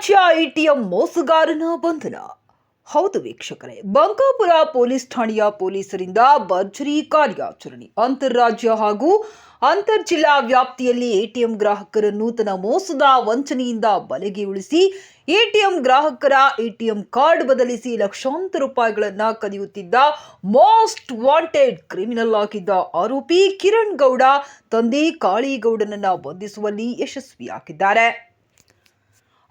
ರಾಜ್ಯ ಎಟಿಎಂ ಮೋಸಗಾರನ ಬಂಧನ. ಹೌದು ವೀಕ್ಷಕರೇ, ಬಂಕಾಪುರ ಪೊಲೀಸ್ ಠಾಣೆಯ ಪೊಲೀಸರಿಂದ ಭರ್ಜರಿ ಕಾರ್ಯಾಚರಣೆ. ಅಂತಾರಾಜ್ಯ ಹಾಗೂ ಅಂತರ್ಜಿಲ್ಲಾ ವ್ಯಾಪ್ತಿಯಲ್ಲಿ ಎಟಿಎಂ ಗ್ರಾಹಕರನ್ನು ತನ್ನ ಮೋಸದ ವಂಚನೆಯಿಂದ ಬಲೆಗೆ ಉಳಿಸಿ ಎಟಿಎಂ ಗ್ರಾಹಕರ ಎಟಿಎಂ ಕಾರ್ಡ್ ಬದಲಿಸಿ ಲಕ್ಷಾಂತರ ರೂಪಾಯಿಗಳನ್ನು ಕದಿಯುತ್ತಿದ್ದ ಮೋಸ್ಟ್ ವಾಂಟೆಡ್ ಕ್ರಿಮಿನಲ್ ಆಗಿದ್ದ ಆರೋಪಿ ಕಿರಣ್ ಗೌಡ ತಂದೆ ಕಾಳಿಗೌಡನನ್ನ ಬಂಧಿಸುವಲ್ಲಿ ಯಶಸ್ವಿಯಾಗಿದ್ದಾರೆ.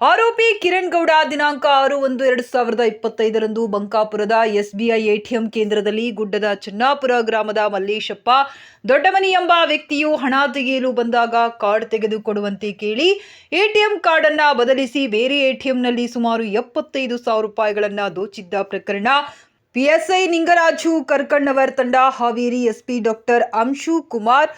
ಆರೋಪಿ ಕಿರಣ್ ಗೌಡ ದಿನಾಂಕ 6/1/2025 ಬಂಕಾಪುರದ ಎಸ್ಬಿಐ ಎಟಿಎಂ ಕೇಂದ್ರದಲ್ಲಿ ಗುಡ್ಡದ ಚನ್ನಾಪುರ ಗ್ರಾಮದ ಮಲ್ಲೇಶಪ್ಪ ದೊಡ್ಡಮನಿ ಎಂಬ ವ್ಯಕ್ತಿಯು ಹಣ ತೆಗೆಯಲು ಬಂದಾಗ ಕಾರ್ಡ್ ತೆಗೆದುಕೊಡುವಂತೆ ಕೇಳಿ ಎಟಿಎಂ ಕಾರ್ಡ್ ಅನ್ನು ಬದಲಿಸಿ ಬೇರೆ ಎಟಿಎಂನಲ್ಲಿ ಸುಮಾರು 75,000 ರೂಪಾಯಿಗಳನ್ನು ದೋಚಿದ್ದ ಪ್ರಕರಣ ಪಿಎಸ್ಐ ನಿಂಗರಾಜು ಕರ್ಕಣ್ಣವರ್ ತಂಡ, Haveri SP doctor Anshu Kumar,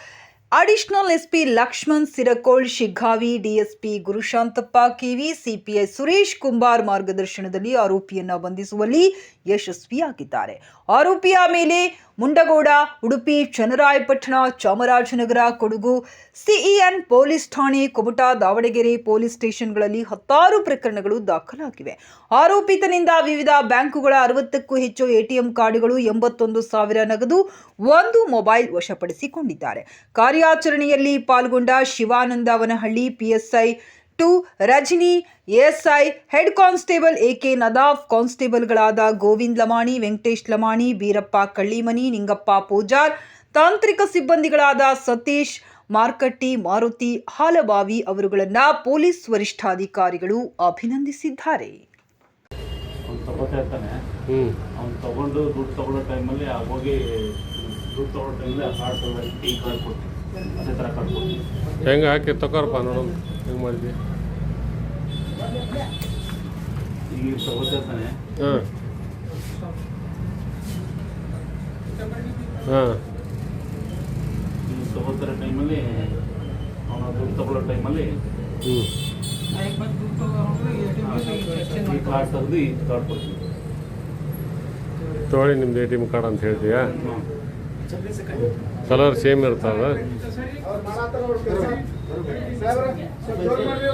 additional SP Lakshman Sirakol Shiggavi, DSP Gurushantappa K V, CPI Suresh Kumbar ಮಾರ್ಗದರ್ಶನದಲ್ಲಿ ಆರೋಪಿಯನ್ನ ಬಂಧಿಸುವಲ್ಲಿ ಯಶಸ್ವಿಯಾಗಿದ್ದಾರೆ. ಆರೋಪಿಯ ಮೇಲೆ ಮುಂಡಗೋಡ, ಉಡುಪಿ, ಚನ್ನರಾಯಪಟ್ಟಣ, ಚಾಮರಾಜನಗರ, ಕೊಡಗು, ಸಿಇಎನ್ ಪೊಲೀಸ್ ಠಾಣೆ, ಕುಮಟಾ, ದಾವಣಗೆರೆ ಪೊಲೀಸ್ ಸ್ಟೇಷನ್ಗಳಲ್ಲಿ 10 ಪ್ರಕರಣಗಳು ದಾಖಲಾಗಿವೆ. ಆರೋಪಿತನಿಂದ ವಿವಿಧ ಬ್ಯಾಂಕುಗಳ 60ಕ್ಕೂ ಹೆಚ್ಚು ಎಟಿಎಂ ಕಾರ್ಡ್ಗಳು, 81,000 ನಗದು, 1 ಮೊಬೈಲ್ ವಶಪಡಿಸಿಕೊಂಡಿದ್ದಾರೆ. ಕಾರ್ಯಾಚರಣೆಯಲ್ಲಿ ಪಾಲ್ಗೊಂಡ Shivananda Vanahalli, PSI 2 Rajani, ASI head constable AK Nadaf, ಕಾನ್ಸ್ಟೇಬಲ್ಗಳಾದ ಗೋವಿಂದ್ ಲಮಾಣಿ, ವೆಂಕಟೇಶ್ ಲಮಾಣಿ, ಬೀರಪ್ಪ ಕಳ್ಳಿಮನಿ, ನಿಂಗಪ್ಪ ಪೂಜಾರ್, ತಾಂತ್ರಿಕ ಸಿಬ್ಬಂದಿಗಳಾದ ಸತೀಶ್ ಮಾರ್ಕಟ್ಟಿ, ಮಾರುತಿ ಹಾಲಬಾವಿ ಅವರುಗಳನ್ನ ಪೊಲೀಸ್ ವರಿಷ್ಠಾಧಿಕಾರಿಗಳು ಅಭಿನಂದಿಸಿದ್ದಾರೆ. ತಗೊಂಡು ದುಡ್ಡು ತಗೊಳ್ಳೋ ಟೈಮಲ್ಲಿ ಹೋಗಿ ದುಡ್ಡು ತಗೊಳ್ಳೋ ಟೈಮಲ್ಲಿ ಆ ಕಾರ್ಡ್ ಈ ಕಾರ್ಡ್ ಕೊಡ್ತೀವಿ, ಅದೇ ಥರ ಕಾರ್ಡ್ ಕೊಡ್ತೀವಿ. ಹೆಂಗೆ ಹಾಕಿ ತಗೋರಪ್ಪ ನೋಡೋಣ, ಹೆಂಗೆ ಮಾಡಿದ್ವಿ ಈಗ ತಗೋತಾನೆ. ಈಗ ತಗೋತಾರ ಟೈಮಲ್ಲಿ ಅವನು ದುಡ್ಡು ತಗೊಳ್ಳೋ ಟೈಮಲ್ಲಿ ಈ ಕಾರ್ಡ್ ತೆಗೆದು ಈ ಕಾರ್ಡ್ ಕೊಡ್ತೀವಿ. ತೊಗೊಳ್ಳಿ ನಿಮ್ದು ಎಟಿಎಂ ಕಾರ್ಡ್ ಅಂತ ಹೇಳ್ತೀಯಾ? ಕಲರ್ ಸೇಮ್ ಇರ್ತದ?